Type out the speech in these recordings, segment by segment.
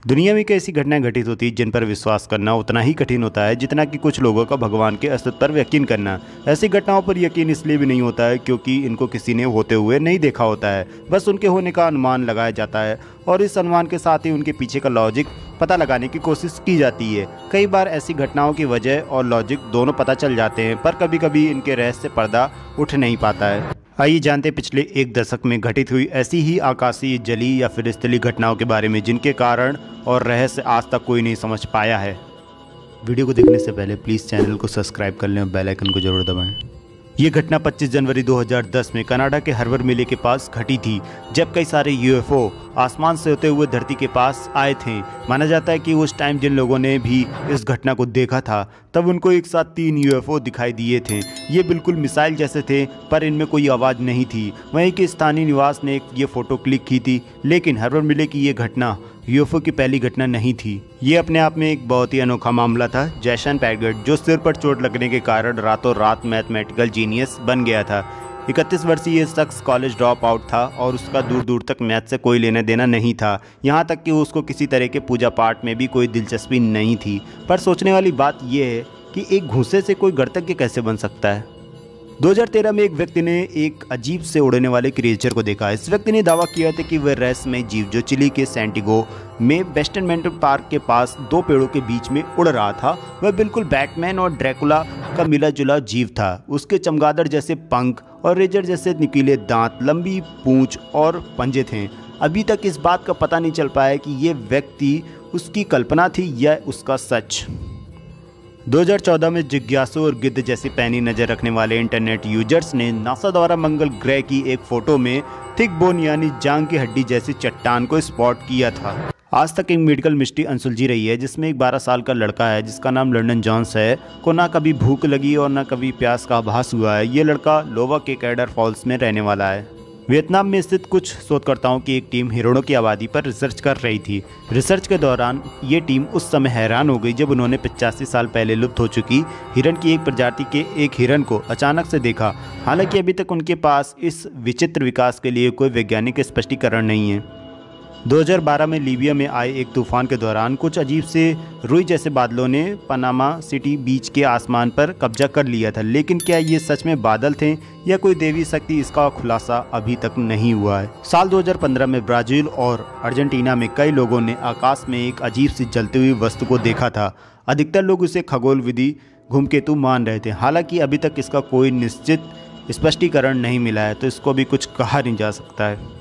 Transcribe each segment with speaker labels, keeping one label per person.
Speaker 1: दुनिया में कई ऐसी घटनाएं घटित होती जिन पर विश्वास करना उतना ही कठिन होता है जितना कि कुछ लोगों का भगवान के अस्तित्व पर यकीन करना। ऐसी घटनाओं पर यकीन इसलिए भी नहीं होता है क्योंकि इनको किसी ने होते हुए नहीं देखा होता है, बस उनके होने का अनुमान लगाया जाता है और इस अनुमान के साथ ही उनके पीछे का लॉजिक पता लगाने की कोशिश की जाती है। कई बार ऐसी घटनाओं की वजह और लॉजिक दोनों पता चल जाते हैं, पर कभी कभी इनके रहस्य पर्दा उठ नहीं पाता है। आइए जानते पिछले एक दशक में घटित हुई ऐसी ही आकाशीय, जलीय या फिर स्थलीय घटनाओं के बारे में जिनके कारण और रहस्य आज तक कोई नहीं समझ पाया है। वीडियो को देखने से पहले प्लीज़ चैनल को सब्सक्राइब कर लें और बेल आइकन को जरूर दबाएं। ये घटना 25 जनवरी 2010 में कनाडा के हर्बर मेले के पास घटी थी, जब कई सारे यूएफओ आसमान से होते हुए धरती के पास आए थे। माना जाता है कि उस टाइम जिन लोगों ने भी इस घटना को देखा था तब उनको एक साथ 3 यूएफओ दिखाई दिए थे। ये बिल्कुल मिसाइल जैसे थे, पर इनमें कोई आवाज़ नहीं थी। वहीं के स्थानीय निवास ने ये फ़ोटो क्लिक की थी, लेकिन हर्बर मेले की ये घटना यूएफओ की पहली घटना नहीं थी। ये अपने आप में एक बहुत ही अनोखा मामला था। जैसन पैगट, जो सिर पर चोट लगने के कारण रातों रात मैथमेटिकल जीनियस बन गया था। 31 वर्षीय ये शख्स कॉलेज ड्रॉप आउट था और उसका दूर दूर तक मैथ से कोई लेना देना नहीं था, यहाँ तक कि उसको किसी तरह के पूजा पाठ में भी कोई दिलचस्पी नहीं थी। पर सोचने वाली बात यह है कि एक घूंसे से कोई गणतज्ञ कैसे बन सकता है। 2013 में एक व्यक्ति ने एक अजीब से उड़ने वाले क्रिएचर को देखा। इस व्यक्ति ने दावा किया था कि वह रहस्यमय जीव जो चिली के सैंटिगो में वेस्टर्न मेंटल पार्क के पास 2 पेड़ों के बीच में उड़ रहा था, वह बिल्कुल बैटमैन और ड्रैकुला का मिला जुला जीव था। उसके चमगादड़ जैसे पंख और रेजर जैसे निकीले दांत, लंबी पूंछ और पंजे थे। अभी तक इस बात का पता नहीं चल पाया कि ये व्यक्ति उसकी कल्पना थी या उसका सच। 2014 में जिज्ञासु और गिद्ध जैसी पैनी नज़र रखने वाले इंटरनेट यूजर्स ने नासा द्वारा मंगल ग्रह की एक फ़ोटो में थिक बोन यानी जांग की हड्डी जैसी चट्टान को स्पॉट किया था। आज तक एक मेडिकल मिस्ट्री अनसुलझी रही है, जिसमें एक 12 साल का लड़का है जिसका नाम लंडन जॉन्स है, को ना कभी भूख लगी और ना कभी प्यास का आभास हुआ है। ये लड़का लोवा के कैडर फॉल्स में रहने वाला है। वियतनाम में स्थित कुछ शोधकर्ताओं की एक टीम हिरणों की आबादी पर रिसर्च कर रही थी। रिसर्च के दौरान ये टीम उस समय हैरान हो गई जब उन्होंने 85 साल पहले लुप्त हो चुकी हिरण की एक प्रजाति के एक हिरण को अचानक से देखा। हालांकि अभी तक उनके पास इस विचित्र विकास के लिए कोई वैज्ञानिक स्पष्टीकरण नहीं है। 2012 में लीबिया में आए एक तूफान के दौरान कुछ अजीब से रुई जैसे बादलों ने पनामा सिटी बीच के आसमान पर कब्जा कर लिया था, लेकिन क्या ये सच में बादल थे या कोई देवी शक्ति, इसका खुलासा अभी तक नहीं हुआ है। साल 2015 में ब्राज़ील और अर्जेंटीना में कई लोगों ने आकाश में एक अजीब सी जलती हुई वस्तु को देखा था। अधिकतर लोग उसे खगोल विधि धूमकेतु मान रहे थे। हालांकि अभी तक इसका कोई निश्चित स्पष्टीकरण नहीं मिला है, तो इसको भी कुछ कहा नहीं जा सकता है।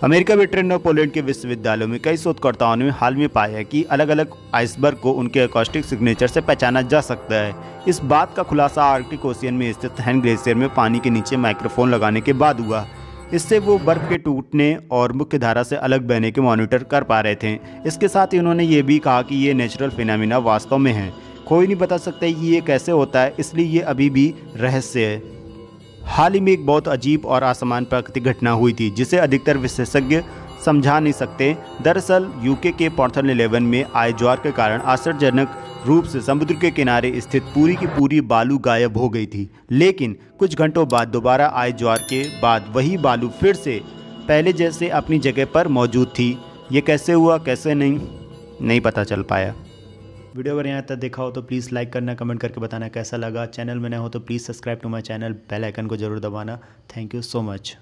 Speaker 1: अमेरिका, ब्रिटेन और पोलैंड के विश्वविद्यालयों में कई शोधकर्ताओं ने हाल में पाया है कि अलग अलग आइसबर्ग को उनके एकॉस्टिक सिग्नेचर से पहचाना जा सकता है। इस बात का खुलासा आर्कटिक ओशियन में स्थित हैन ग्लेशियर में पानी के नीचे माइक्रोफोन लगाने के बाद हुआ। इससे वो बर्फ के टूटने और मुख्य धारा से अलग बहने के मॉनिटर कर पा रहे थे। इसके साथ ही उन्होंने ये भी कहा कि ये नेचुरल फिनोमिना वास्तव में है, कोई नहीं बता सकता कि ये कैसे होता है, इसलिए ये अभी भी रहस्य है। हाल ही में एक बहुत अजीब और असामान्य प्राकृतिक घटना हुई थी जिसे अधिकतर विशेषज्ञ समझा नहीं सकते। दरअसल यूके के पोर्थन 11 में आए ज्वार के कारण आश्चर्यजनक रूप से समुद्र के किनारे स्थित पूरी की पूरी बालू गायब हो गई थी, लेकिन कुछ घंटों बाद दोबारा आए ज्वार के बाद वही बालू फिर से पहले जैसे अपनी जगह पर मौजूद थी। ये कैसे हुआ, कैसे नहीं पता चल पाया। वीडियो अगर यहाँ तक देखा हो तो प्लीज़ लाइक करना, कमेंट करके बताना कैसा लगा। चैनल में नए हो तो please subscribe to my channel, bell icon को जरूर दबाना। Thank you so much.